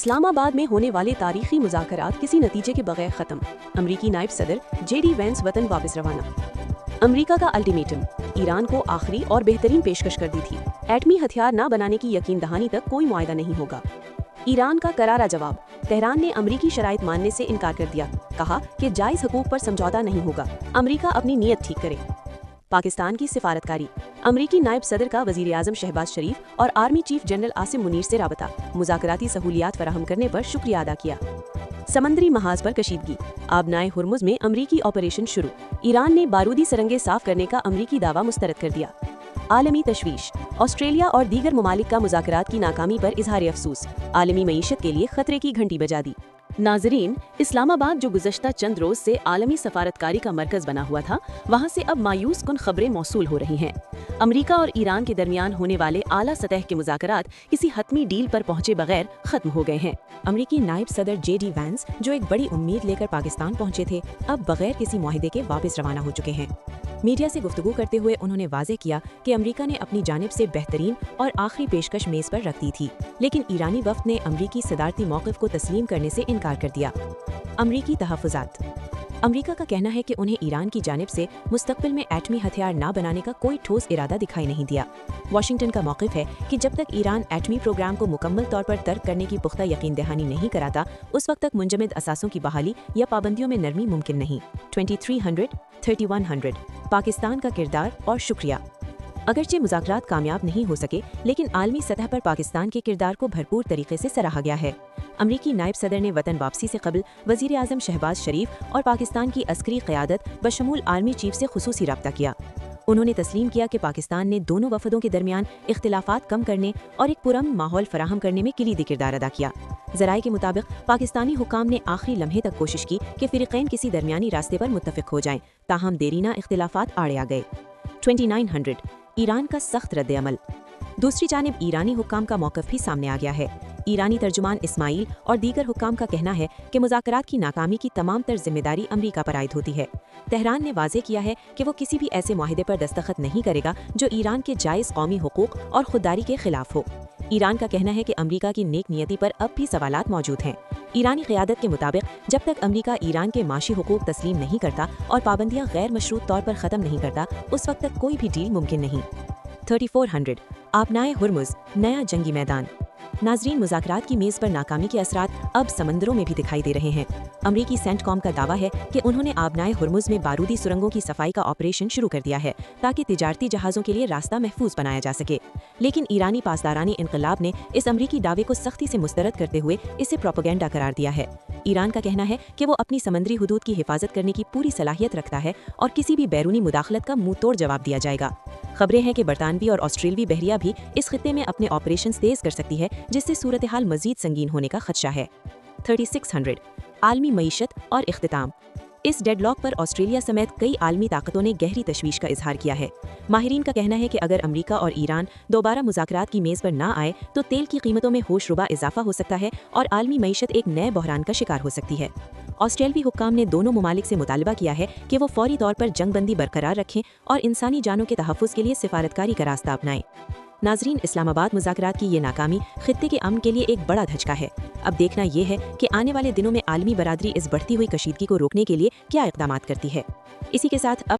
اسلام آباد میں ہونے والے تاریخی مذاکرات کسی نتیجے کے بغیر ختم، امریکی نائب صدر JD وینس وطن واپس روانہ۔ امریکہ کا الٹیمیٹم، ایران کو آخری اور بہترین پیشکش کر دی تھی، ایٹمی ہتھیار نہ بنانے کی یقین دہانی تک کوئی معاہدہ نہیں ہوگا۔ ایران کا کرارا جواب، تہران نے امریکی شرائط ماننے سے انکار کر دیا، کہا کہ جائز حقوق پر سمجھوتہ نہیں ہوگا، امریکہ اپنی نیت ٹھیک کرے۔ پاکستان کی سفارتکاری، امریکی نائب صدر کا وزیر اعظم شہباز شریف اور army chief general Asim Munir سے رابطہ، مذاکراتی سہولیات فراہم کرنے پر شکریہ ادا کیا۔ سمندری محاذ پر کشیدگی، آبنائے ہرمز میں امریکی آپریشن شروع، ایران نے بارودی سرنگیں صاف کرنے کا امریکی دعویٰ مسترد کر دیا۔ عالمی تشویش، آسٹریلیا اور دیگر ممالک کا مذاکرات کی ناکامی پر اظہار افسوس، عالمی معیشت کے لیے خطرے کی گھنٹی بجا دی۔ ناظرین، اسلام آباد جو گزشتہ چند روز سے عالمی سفارتکاری کا مرکز بنا ہوا تھا، وہاں سے اب مایوس کن خبریں موصول ہو رہی ہیں۔ امریکہ اور ایران کے درمیان ہونے والے اعلیٰ سطح کے مذاکرات کسی حتمی ڈیل پر پہنچے بغیر ختم ہو گئے ہیں۔ امریکی نائب صدر JD وینس، جو ایک بڑی امید لے کر پاکستان پہنچے تھے، اب بغیر کسی معاہدے کے واپس روانہ ہو چکے ہیں۔ میڈیا سے گفتگو کرتے ہوئے انہوں نے واضح کیا کہ امریکہ نے اپنی جانب سے بہترین اور آخری پیشکش میز پر رکھ دی تھی، لیکن ایرانی وفد نے امریکی صدارتی موقف کو تسلیم کرنے سے انکار کر دیا۔ امریکی تحفظات، امریکہ کا کہنا ہے کہ انہیں ایران کی جانب سے مستقبل میں ایٹمی ہتھیار نہ بنانے کا کوئی ٹھوس ارادہ دکھائی نہیں دیا۔ واشنگٹن کا موقف ہے کہ جب تک ایران ایٹمی پروگرام کو مکمل طور پر ترک کرنے کی پختہ یقین دہانی نہیں کراتا، اس وقت تک منجمد اثاثوں کی بحالی یا پابندیوں میں نرمی ممکن نہیں۔ 2300 3100 پاکستان کا کردار اور شکریہ، اگرچہ مذاکرات کامیاب نہیں ہو سکے، لیکن عالمی سطح پر پاکستان کے کردار کو بھرپور طریقے سے سراہا گیا ہے۔ امریکی نائب صدر نے وطن واپسی سے قبل وزیر اعظم شہباز شریف اور پاکستان کی عسکری قیادت بشمول آرمی چیف سے خصوصی رابطہ کیا۔ انہوں نے تسلیم کیا کہ پاکستان نے دونوں وفدوں کے درمیان اختلافات کم کرنے اور ایک پرامن ماحول فراہم کرنے میں کلیدی کردار ادا کیا۔ ذرائع کے مطابق پاکستانی حکام نے آخری لمحے تک کوشش کی کہ فریقین کسی درمیانی راستے پر متفق ہو جائیں، تاہم دیرینہ اختلافات آڑے آ گئے۔ 2900 ایران کا سخت رد عمل، دوسری جانب ایرانی حکام کا موقف بھی سامنے آ گیا ہے۔ ایرانی ترجمان اسماعیل اور دیگر حکام کا کہنا ہے کہ مذاکرات کی ناکامی کی تمام تر ذمہ داری امریکہ پر عائد ہوتی ہے۔ تہران نے واضح کیا ہے کہ وہ کسی بھی ایسے معاہدے پر دستخط نہیں کرے گا جو ایران کے جائز قومی حقوق اور خودداری کے خلاف ہو۔ ایران کا کہنا ہے کہ امریکہ کی نیک نیتی پر اب بھی سوالات موجود ہیں۔ ایرانی قیادت کے مطابق جب تک امریکہ ایران کے معاشی حقوق تسلیم نہیں کرتا اور پابندیاں غیر مشروط طور پر ختم نہیں کرتا، اس وقت تک کوئی بھی ڈیل ممکن نہیں۔ 3400 آبنائے ہرمز، نیا جنگی میدان، ناظرین، مذاکرات کی میز پر ناکامی کے اثرات اب سمندروں میں بھی دکھائی دے رہے ہیں۔ امریکی سینٹ کام کا دعویٰ ہے کہ انہوں نے آبنائے ہرمز میں بارودی سرنگوں کی صفائی کا آپریشن شروع کر دیا ہے تاکہ تجارتی جہازوں کے لیے راستہ محفوظ بنایا جا سکے، لیکن ایرانی پاسدارانی انقلاب نے اس امریکی دعوے کو سختی سے مسترد کرتے ہوئے اسے پروپیگنڈا قرار دیا ہے۔ ایران کا کہنا ہے کہ وہ اپنی سمندری حدود کی حفاظت کرنے کی پوری صلاحیت رکھتا ہے اور کسی بھی بیرونی مداخلت کا منہ توڑ جواب دیا جائے گا۔ خبریں ہیں کہ برطانوی اور آسٹریلوی بحریہ بھی اس خطے میں اپنے آپریشنز تیز کر سکتی ہے، جس سے صورتحال مزید سنگین ہونے کا خدشہ ہے۔ 3600 عالمی معیشت اور اختتام، اس ڈیڈ لاک پر آسٹریلیا سمیت کئی عالمی طاقتوں نے گہری تشویش کا اظہار کیا ہے۔ ماہرین کا کہنا ہے کہ اگر امریکہ اور ایران دوبارہ مذاکرات کی میز پر نہ آئے تو تیل کی قیمتوں میں ہوش ربا اضافہ ہو سکتا ہے اور عالمی معیشت ایک نئے بحران کا شکار ہو سکتی ہے۔ آسٹریلوی حکام نے دونوں ممالک سے مطالبہ کیا ہے کہ وہ فوری طور پر جنگ بندی برقرار رکھیں اور انسانی جانوں کے تحفظ کے لیے سفارتکاری کا راستہ اپنائیں۔ ناظرین، اسلام آباد مذاکرات کی یہ ناکامی خطے کے امن کے لیے ایک بڑا دھچکا ہے۔ اب دیکھنا یہ ہے کہ آنے والے دنوں میں عالمی برادری اس بڑھتی ہوئی کشیدگی کو روکنے کے لیے کیا اقدامات کرتی ہے۔ اسی کے ساتھ اب